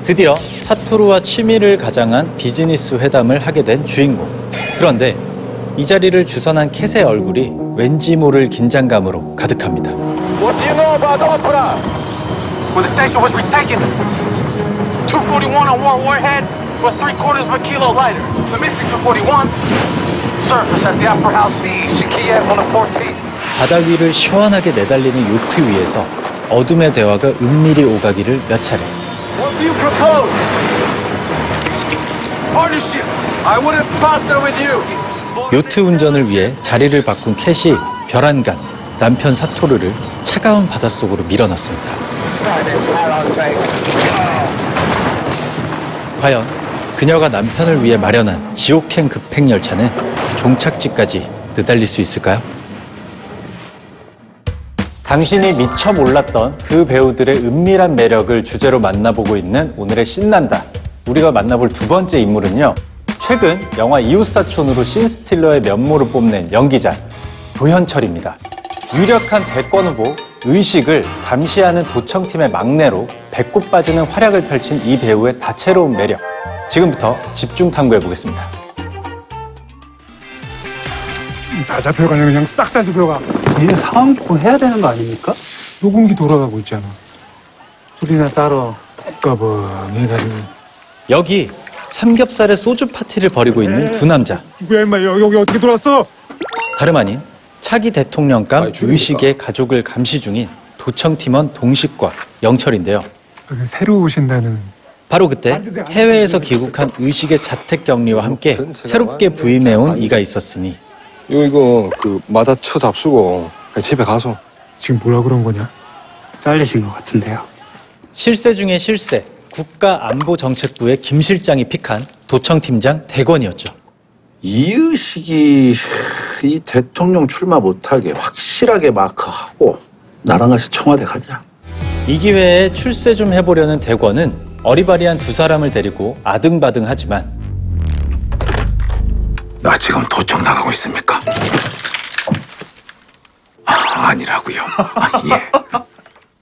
드디어 사토루와 취미를 가장한 비즈니스 회담을 하게 된 주인공. 그런데 이 자리를 주선한 캣의 얼굴이 왠지 모를 긴장감으로 가득합니다. What do you know about Opera? When the station was retaken, 241 on one warhead was 3/4 of a kilo lighter. The Mystic 241 surfaced at the Opera House, the Shikiev 114. 바다 위를 시원하게 내달리는 요트 위에서 어둠의 대화가 은밀히 오가기를 몇 차례. What do you propose? Partnership. I wouldn't partner with you. 요트 운전을 위해 자리를 바꾼 캣이 별안간 남편 사토르를 차가운 바닷속으로 밀어넣습니다. 과연 그녀가 남편을 위해 마련한 지옥행 급행열차는 종착지까지 느달릴 수 있을까요? 당신이 미처 몰랐던 그 배우들의 은밀한 매력을 주제로 만나보고 있는 오늘의 신난다. 우리가 만나볼 두 번째 인물은요. 최근 영화 이웃사촌으로 신스틸러의 면모를 뽐낸 연기자 도현철입니다. 유력한 대권 후보 의식을 감시하는 도청팀의 막내로 배꼽 빠지는 활약을 펼친 이 배우의 다채로운 매력. 지금부터 집중 탐구해보겠습니다. 다 잡혀가냐 그냥 싹 다 잡혀가. 이제 상황 듣고 해야 되는 거 아닙니까? 녹음기 돌아가고 있잖아. 술이나 따러 까방해가지고. 여기 삼겹살에 소주 파티를 벌이고 있는 두 남자. 누구야 임마 여기 어떻게 들어왔어? 다름 아닌 차기 대통령감 의식의 가족을 감시 중인 도청팀원 동식과 영철인데요. 새로 오신다는. 바로 그때 해외에서 귀국한 의식의 자택 격리와 함께 새롭게 부임해온 이가 있었으니 이거 그 마다쳐 잡수고 집에 가서. 지금 뭐라 그런 거냐? 잘리신 것 같은데요. 실세 중에 실세, 국가안보정책부의 김 실장이 픽한 도청팀장 대권이었죠. 이의식이 이 대통령 출마 못하게 확실하게 마크하고 나랑 같이 청와대 가자. 이 기회에 출세 좀 해보려는 대권은 어리바리한 두 사람을 데리고 아등바등하지만 나 지금 도청 나가고 있습니까? 아니라고요. 예.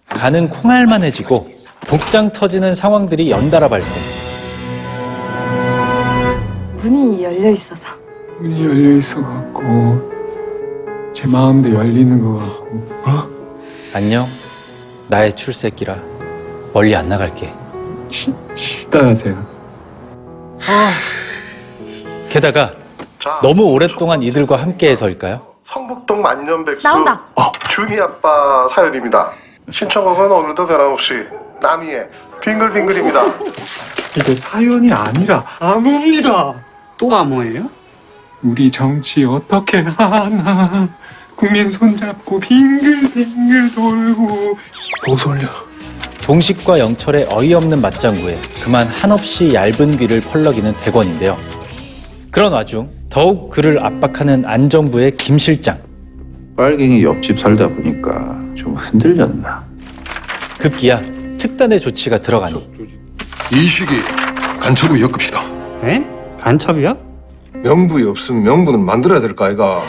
가는 콩알만해지고 복장 터지는 상황들이 연달아 발생. 문이 열려 있어서. 문이 열려 있어갖고 제 마음도 열리는 것 같고. 안녕, 나의 출세기라 멀리 안 나갈게. 쉬다 가세요. 게다가 너무 오랫동안 이들과 함께해서일까요? 성북동 만년백수 나온다. 준이 아빠 사연입니다. 신청곡은 오늘도 변함없이 남이의 빙글빙글입니다. 이게 사연이 아니라 암호입니다. 또 암호예요? 우리 정치 어떻게 하나. 국민 손잡고 빙글빙글 돌고. 보솔려. 동식과 영철의 어이없는 맞장구에 그만 한없이 얇은 귀를 펄럭이는 대권인데요. 그런 와중 더욱 그를 압박하는 안정부의 김 실장. 빨갱이 옆집 살다 보니까 좀 흔들렸나. 급기야 특단의 조치가 들어가니 이식이 간첩을 엮읍시다. 에? 간첩이요? 명부에 없으면 명부는 만들어야 될 거 아이가.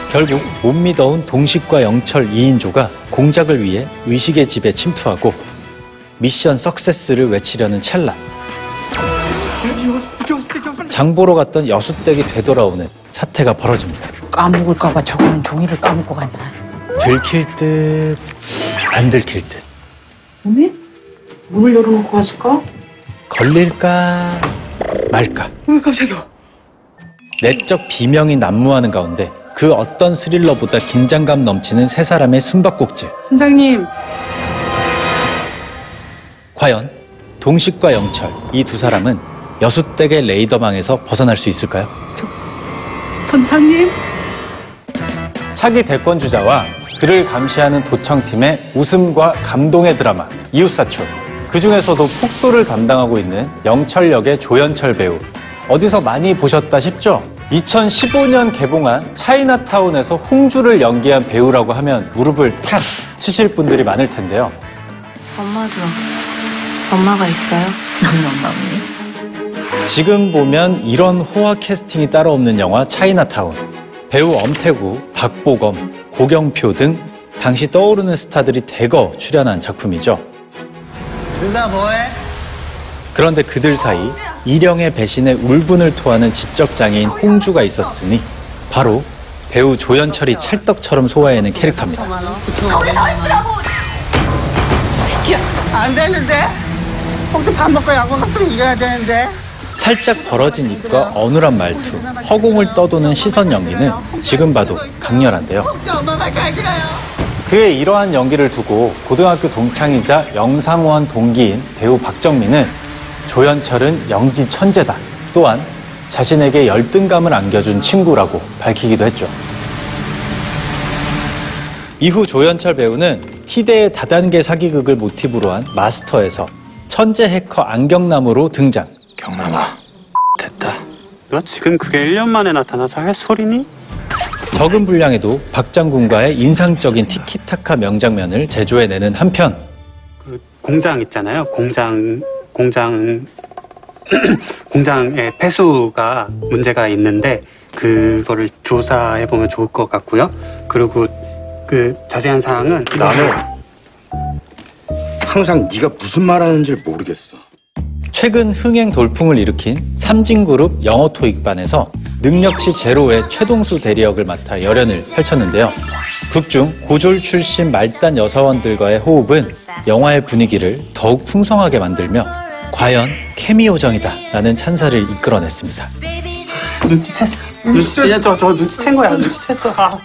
결국 못 믿어온 동식과 영철 2인조가 공작을 위해 의식의 집에 침투하고 미션 석세스를 외치려는 찰나 장보러 갔던 여수댁이 되돌아오는 사태가 벌어집니다. 까먹을까봐 저거는 종이를 까먹고 가냐. 들킬 듯 안 들킬 듯. 어미? 문을 열어놓고 갔을까? 걸릴까 말까. 왜 갑자기야? 내적 비명이 난무하는 가운데 그 어떤 스릴러보다 긴장감 넘치는 세 사람의 숨바꼭질. 선생님. 과연 동식과 영철 이 두 사람은 여수댁의 레이더망에서 벗어날 수 있을까요? 선장님. 차기 대권주자와 그를 감시하는 도청팀의 웃음과 감동의 드라마 이웃사촌. 그중에서도 폭소를 담당하고 있는 영철 역의 조연철 배우. 어디서 많이 보셨다 싶죠? 2015년 개봉한 차이나타운에서 홍주를 연기한 배우라고 하면 무릎을 탁 치실 분들이 많을 텐데요. 엄마도 엄마가 있어요? 너는 엄마 없니? 지금 보면 이런 호화 캐스팅이 따로 없는 영화 차이나타운. 배우 엄태구, 박보검, 고경표 등 당시 떠오르는 스타들이 대거 출연한 작품이죠. 누나 뭐해? 그런데 그들 사이 일영의 배신에 울분을 토하는 지적장애인 홍주가 있었으니 바로 배우 조연철이 찰떡처럼 소화해낸 캐릭터입니다. 거기 서 있으라고! 새끼야! 안 되는데? 혹시 밥 먹고 야구 갔으면 이래야 되는데? 살짝 벌어진 입과 어눌한 말투, 허공을 떠도는 시선 연기는 지금 봐도 강렬한데요. 엄마가 갈기라요! 그의 이러한 연기를 두고 고등학교 동창이자 영상원 동기인 배우 박정민은 조연철은 연기 천재다. 또한 자신에게 열등감을 안겨준 친구라고 밝히기도 했죠. 이후 조연철 배우는 희대의 다단계 사기극을 모티브로 한 마스터에서 천재 해커 안경남으로 등장. 경남아, 됐다. 너 지금 그게 1년 만에 나타나서 할 소리니? 적은 분량에도 박 장군과의 인상적인 티키타카 명장면을 제조해내는 한편 그 공장 있잖아요. 공장의 폐수가 문제가 있는데 그거를 조사해보면 좋을 것 같고요. 그리고 그 자세한 사항은 나는 항상 네가 무슨 말하는지 모르겠어. 최근 흥행 돌풍을 일으킨 삼진그룹 영어 토익반에서 능력치 제로의 최동수 대리역을 맡아 열연을 펼쳤는데요. 극중 고졸 출신 말단 여사원들과의 호흡은 영화의 분위기를 더욱 풍성하게 만들며 과연 케미요정이다 라는 찬사를 이끌어냈습니다. 눈치챘어. 저 눈치챈 거야. 눈치챘어.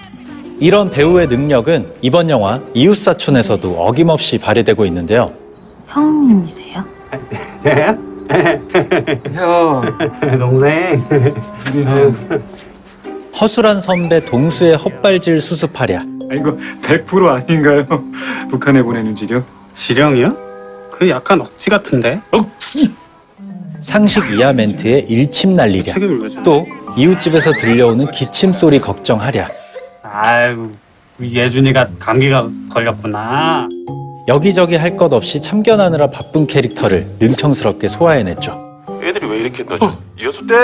이런 배우의 능력은 이번 영화 이웃사촌에서도 어김없이 발휘되고 있는데요. 형님이세요? 형, 동생. 허술한 선배 동수의 헛발질 수습하랴. 이거 100% 아닌가요? 북한에 보내는 지령? 지령이요? 그 약간 억지 같은데? 억지! 상식 이하 멘트에 일침 날리랴. 또 이웃집에서 들려오는 기침 소리 걱정하랴. 아이고, 우리 예준이가 감기가 걸렸구나. 여기저기 할 것 없이 참견하느라 바쁜 캐릭터를 능청스럽게 소화해냈죠. 애들이 왜 이렇게 늦어? 여수댁!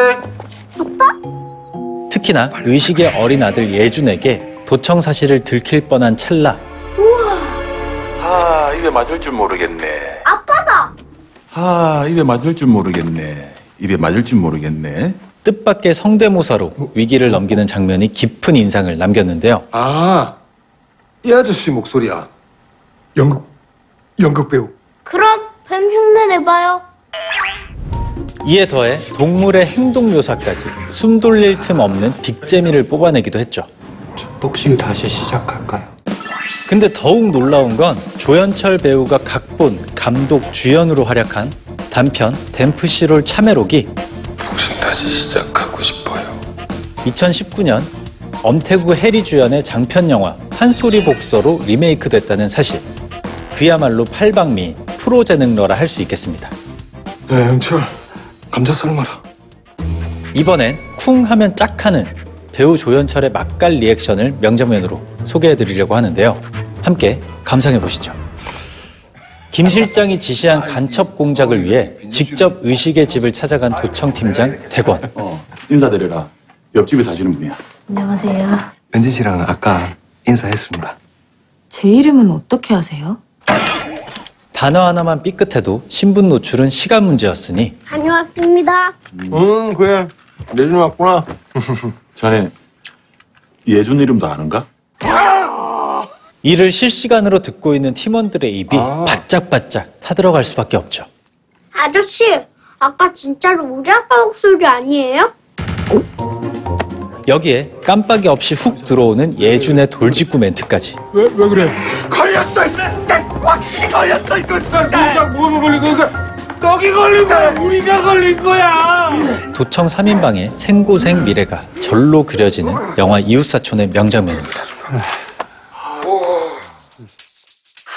특히나 의식의 어린 아들 예준에게 도청 사실을 들킬 뻔한 찰나. 아, 입에 맞을 줄 모르겠네. 아빠다. 아, 입에 맞을 줄 모르겠네. 입에 맞을 줄 모르겠네. 뜻밖의 성대모사로 위기를 넘기는 장면이 깊은 인상을 남겼는데요. 아, 이 아저씨 목소리야. 연극 배우. 그럼 뱀 흉내 내봐요. 이에 더해 동물의 행동 묘사까지 숨 돌릴 틈 없는 빅재미를 뽑아내기도 했죠. 복싱 다시 시작할까요? 근데 더욱 놀라운 건 조연철 배우가 각본, 감독, 주연으로 활약한 단편 댐프시롤 참외록이 복싱 다시 시작하고 싶어요. 2019년 엄태구 해리 주연의 장편 영화 한소리 복서로 리메이크됐다는 사실. 그야말로 팔방미인 프로 재능러라 할 수 있겠습니다. 네, 영철. 감자 삶아라. 이번엔 쿵 하면 짝하는 배우 조연철의 맛깔 리액션을 명장면으로 소개해드리려고 하는데요. 함께 감상해보시죠. 김 실장이 지시한 간첩 공작을 위해 직접 의식의 집을 찾아간 도청 팀장 대권. 인사드려라. 옆집에 사시는 분이야. 안녕하세요. 은진 씨랑 아까 인사했습니다. 제 이름은 어떻게 아세요? 단어 하나만 삐끗해도 신분 노출은 시간 문제였으니 다녀왔습니다. 그래. 내준 왔구나. 자네 예준 이름도 아는가? 이를 실시간으로 듣고 있는 팀원들의 입이 바짝바짝 타들어갈 수밖에 없죠. 아저씨, 아까 진짜로 우리 아빠 목소리 아니에요? 여기에 깜빡이 없이 훅 들어오는 예준의 돌직구 멘트까지. 왜 그래? 걸렸어, 진짜 확실히 걸렸어, 이거 진짜 뭐가 걸린 거야? 떡이 걸린 거야, 우리가 걸린 거야. 도청 3인방의 생고생 미래가 절로 그려지는 영화 이웃사촌의 명장면입니다.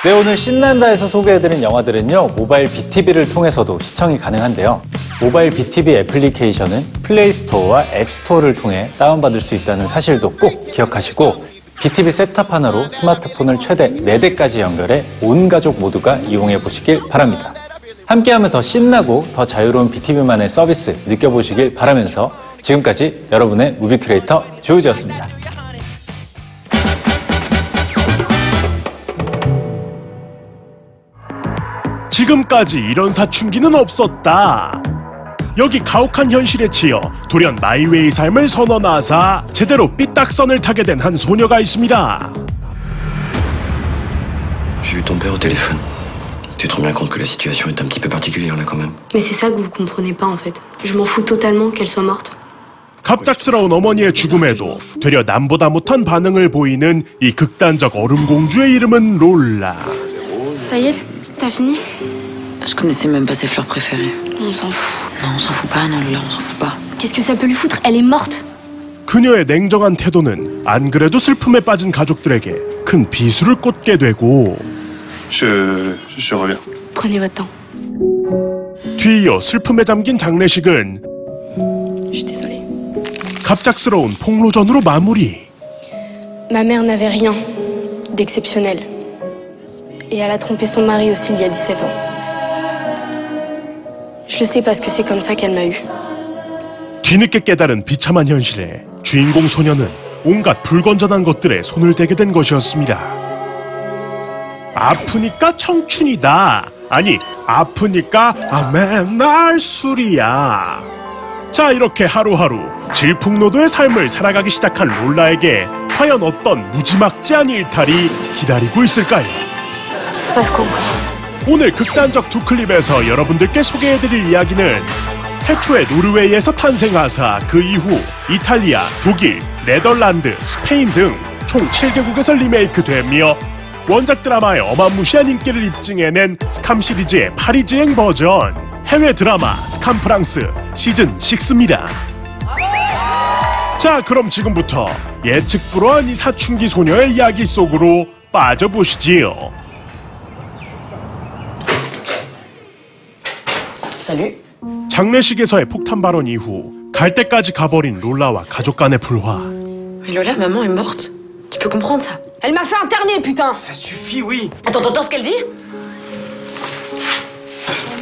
네, 오늘 신난다에서 소개해드린 영화들은요, 모바일 BTV를 통해서도 시청이 가능한데요. 모바일 BTV 애플리케이션은 플레이스토어와 앱스토어를 통해 다운받을 수 있다는 사실도 꼭 기억하시고, BTV 셋탑 하나로 스마트폰을 최대 4대까지 연결해 온 가족 모두가 이용해 보시길 바랍니다. 함께하면 더 신나고 더 자유로운 BTV만의 서비스 느껴보시길 바라면서 지금까지 여러분의 무비 큐레이터 조유지였습니다. 지금까지 이런 사춘기는 없었다. 여기 가혹한 현실에 치여 돌연 마이웨이 삶을 선언하사 제대로 삐딱선을 타게 된 한 소녀가 있습니다. J'ai eu ton père au téléphone. Tu te rends bien compte que la situation est un petit peu particulière là quand même. Mais c'est ça que vous comprenez pas en fait. Je m'en fous totalement qu'elle soit morte. 갑작스러운 어머니의 죽음에도 되려 남보다 못한 반응을 보이는 이 극단적 얼음공주의 이름은 롤라. Ça y est, t'as fini? Je connaissais même pas ses fleurs préférées. On s'en fout. Non, on s'en fout pas, non, Lola, on s'en fout pas. Qu'est-ce que ça peut lui foutre? Elle est morte. 그녀의 냉정한 태도는 안 그래도 슬픔에 빠진 가족들에게 큰 비수를 꽂게 되고 Je reviens. Prenez votre temps. 뒤이어 슬픔에 잠긴 장례식은 Je suis désolée. 갑작스러운 폭로전으로 마무리. Ma mère n'avait rien d'exceptionnel. Et elle a trompé son mari aussi il y a 17 ans. Je le sais parce que c'est comme ça qu'elle m'a eu. 뒤늦게 깨달은 비참한 현실에 주인공 소녀는 온갖 불건전한 것들에 손을 대게 된 것이었습니다. 아프니까 청춘이다. 아니, 아프니까 맨날 술이야. 자, 이렇게 하루하루 질풍노도의 삶을 살아가기 시작한 롤라에게 과연 어떤 무지막지한 일탈이 기다리고 있을까요? 오늘 극단적 두 클립에서 여러분들께 소개해드릴 이야기는 태초에 노르웨이에서 탄생하사 그 이후 이탈리아, 독일, 네덜란드, 스페인 등 총 7개국에서 리메이크되며 원작 드라마의 어마무시한 인기를 입증해낸 스캄 시리즈의 파리지행 버전 해외 드라마 스캄 프랑스 시즌 6입니다. 자, 그럼 지금부터 예측 불허한 이 사춘기 소녀의 이야기 속으로 빠져보시지요. Salut. 장례식에서의 폭탄 발언 이후 갈 때까지 가버린 롤라와 가족 간의 불화. Mais Lola, maman est morte. Tu peux comprendre ça? Elle m'a fait interner, putain! Ça suffit, oui. Attends, t'entends ce qu'elle dit?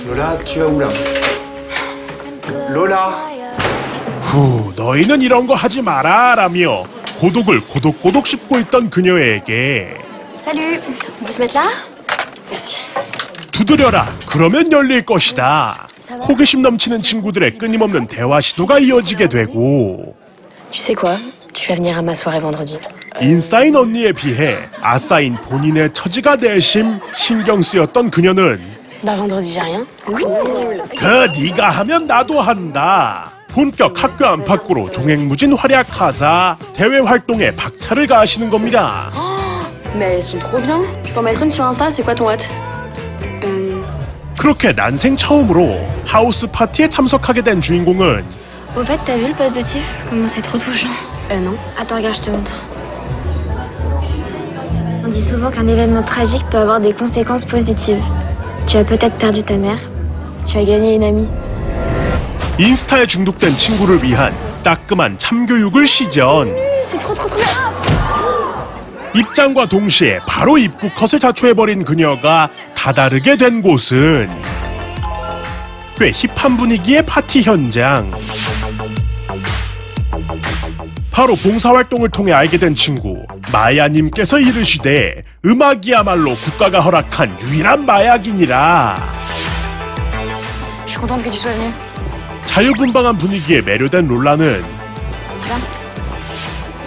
Lola, tu vas où là? Lola. 후, 너희는 이런 거 하지 마라 라며 고독을 고독고독 씹고 있던 그녀에게 Salut! On peut se mettre là? Merci. 두드려라, 그러면 열릴 것이다. 호기심 넘치는 친구들의 끊임없는 대화 시도가 이어지게 되고 Tu sais quoi? Tu vas venir à ma soirée vendredi. 인싸인 언니에 비해 아싸인 본인의 처지가 내심 신경 쓰였던 그녀는 Bah vendredi j'ai rien. 그 네가 하면 나도 한다. 본격 학교 안팎으로 종횡무진 활약하사 대외 활동에 박차를 가하시는 겁니다. Mais elles sont trop bien. Je peux en mettre une sur Insta, c'est quoi ton hôte? 그렇게 난생 처음으로 하우스 파티에 참석하게 된 주인공은 Au fait, t'as vu le poste de Tiff? Comment c'est trop touchant. Non. Attends, regarde, je te montre. On dit souvent qu'un événement tragique peut avoir des conséquences positives. Tu as peut-être perdu ta mère. Tu as gagné une amie. 인스타에 중독된 친구를 위한 따끔한 참교육을 시전. C'est trop bien. 입장과 동시에 바로 입구 컷을 자초해버린 그녀가 다다르게 된 곳은 꽤 힙한 분위기의 파티 현장. 바로 봉사활동을 통해 알게 된 친구 마야님께서 이르시되 음악이야말로 국가가 허락한 유일한 마약이니라. Je suis contente que tu sois venue. 자유분방한 분위기에 매료된 롤라는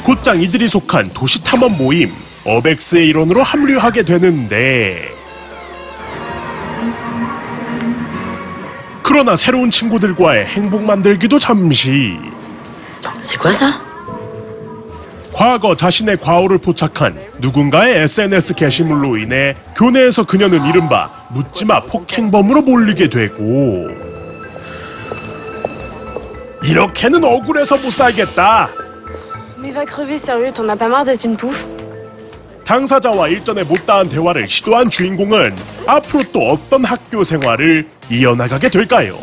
곧장 이들이 속한 도시탐험 모임 어벡스의 일원으로 합류하게 되는데, 그러나 새로운 친구들과의 행복 만들기도 잠시. C'est quoi ça? 과거 자신의 과오를 포착한 누군가의 SNS 게시물로 인해 교내에서 그녀는 이른바 묻지마 폭행범으로 몰리게 되고, 이렇게는 억울해서 못 살겠다. Mais va crever, sérieux, t'en as pas marre d'être une pouffe? 당사자와 일전에 못다한 대화를 시도한 주인공은 앞으로 또 어떤 학교 생활을 이어나가게 될까요?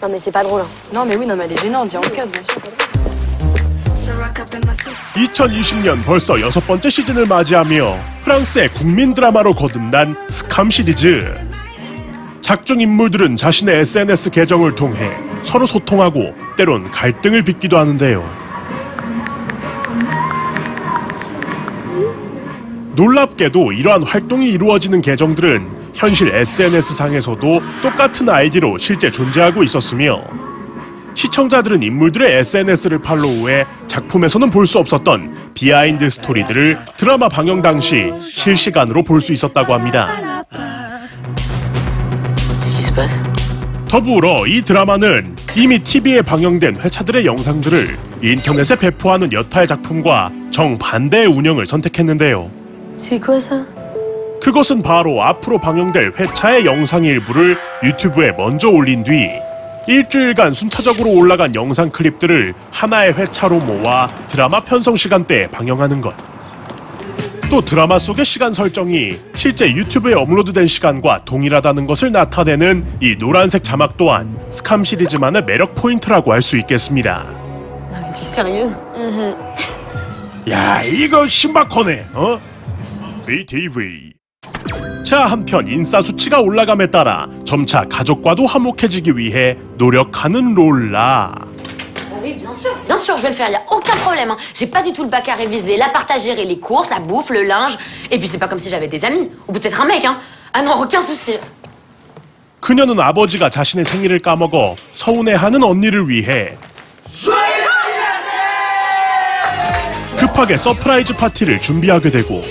Non mais c'est pas drôle. Non mais oui, non mais elle est gênante, viens on se casse bien sûr. 2020년 벌써 6번째 시즌을 맞이하며 프랑스의 국민 드라마로 거듭난 스캄 시리즈. 작중 인물들은 자신의 SNS 계정을 통해 서로 소통하고 때론 갈등을 빚기도 하는데요. 놀랍게도 이러한 활동이 이루어지는 계정들은 현실 SNS상에서도 똑같은 아이디로 실제 존재하고 있었으며, 시청자들은 인물들의 SNS를 팔로우해 작품에서는 볼 수 없었던 비하인드 스토리들을 드라마 방영 당시 실시간으로 볼 수 있었다고 합니다. 더불어 이 드라마는 이미 TV에 방영된 회차들의 영상들을 인터넷에 배포하는 여타의 작품과 정반대의 운영을 선택했는데요. C'est quoi ça? 그것은 바로 앞으로 방영될 회차의 영상 일부를 유튜브에 먼저 올린 뒤 일주일간 순차적으로 올라간 영상 클립들을 하나의 회차로 모아 드라마 편성 시간대에 방영하는 것. 또 드라마 속의 시간 설정이 실제 유튜브에 업로드된 시간과 동일하다는 것을 나타내는 이 노란색 자막 또한 스캄 시리즈만의 매력 포인트라고 할 수 있겠습니다. Non mais t'es sérieuse? 야, 이거 신박하네. BTV. 자, 한편 인싸 수치가 올라감에 따라 점차 가족과도 화목해지기 위해 노력하는 롤라. Oui, bien sûr, je vais le faire, y a aucun problème. Hein. J'ai pas du tout le bac à réviser, l'appart à gérer, les courses, la bouffe, le linge. Et puis c'est pas comme si j'avais des amis, ou peut-être un mec, hein. Ah non, aucun souci. 그녀는 아버지가 자신의 생일을 까먹어 서운해하는 언니를 위해 급하게 서프라이즈 파티를 준비하게 되고,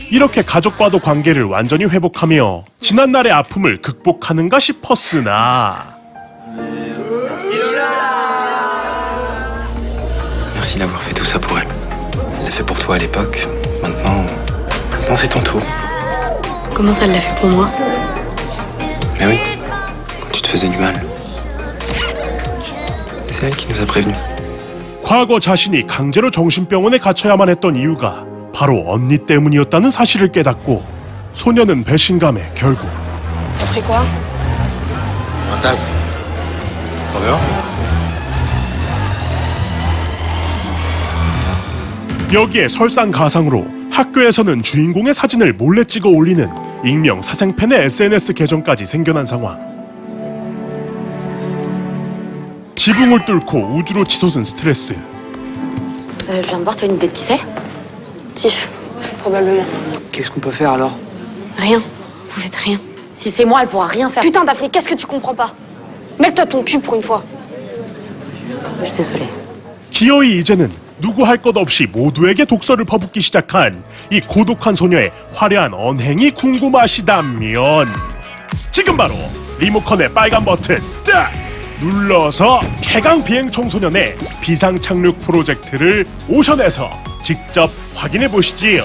이렇게 가족과도 관계를 완전히 회복하며 지난날의 아픔을 극복하는가 싶었으나 Merci d'avoir fait tout ça pour elle. Elle l'a fait pour toi à l'époque. Maintenant c'est ton tour. Comment ça, elle l'a fait pour moi? Mais oui, quand tu te faisais du mal. C'est elle qui nous a prévenus. 과거 자신이 강제로 정신병원에 갇혀야만 했던 이유가 바로 언니 때문이었다는 사실을 깨닫고 소녀는 배신감에 결국 T'as pris quoi? Un tasse. T'en veux un? 여기에 설상가상으로 학교에서는 주인공의 사진을 몰래 찍어 올리는 익명 사생팬의 SNS 계정까지 생겨난 상황. 지붕을 뚫고 우주로 치솟은 스트레스. Je viens de voir, t'as une idée de qui c'est? Tiff, probablement. Qu'est-ce qu'on peut faire alors? Rien. Vous faites rien. Si c'est moi, elle pourra rien faire. Putain, Daphné, qu'est-ce que tu comprends pas? Mets-toi ton cul pour une fois. Je suis désolée. 기어이 이제는 누구 할 것 없이 모두에게 독서를 퍼붓기 시작한 이 고독한 소녀의 화려한 언행이 궁금하시다면 지금 바로 리모컨의 빨간 버튼 딱 눌러서 최강 비행 청소년의 비상 착륙 프로젝트를 오션에서 직접 확인해 보시지요.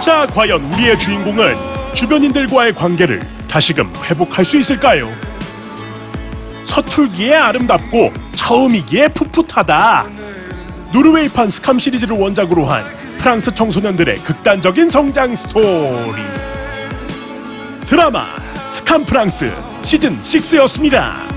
자, 과연 우리의 주인공은 주변인들과의 관계를 다시금 회복할 수 있을까요? 서툴기에 아름답고 처음이기에 풋풋하다. 노르웨이판 스캄 시리즈를 원작으로 한 프랑스 청소년들의 극단적인 성장 스토리. 드라마 스캄 프랑스 시즌 6였습니다.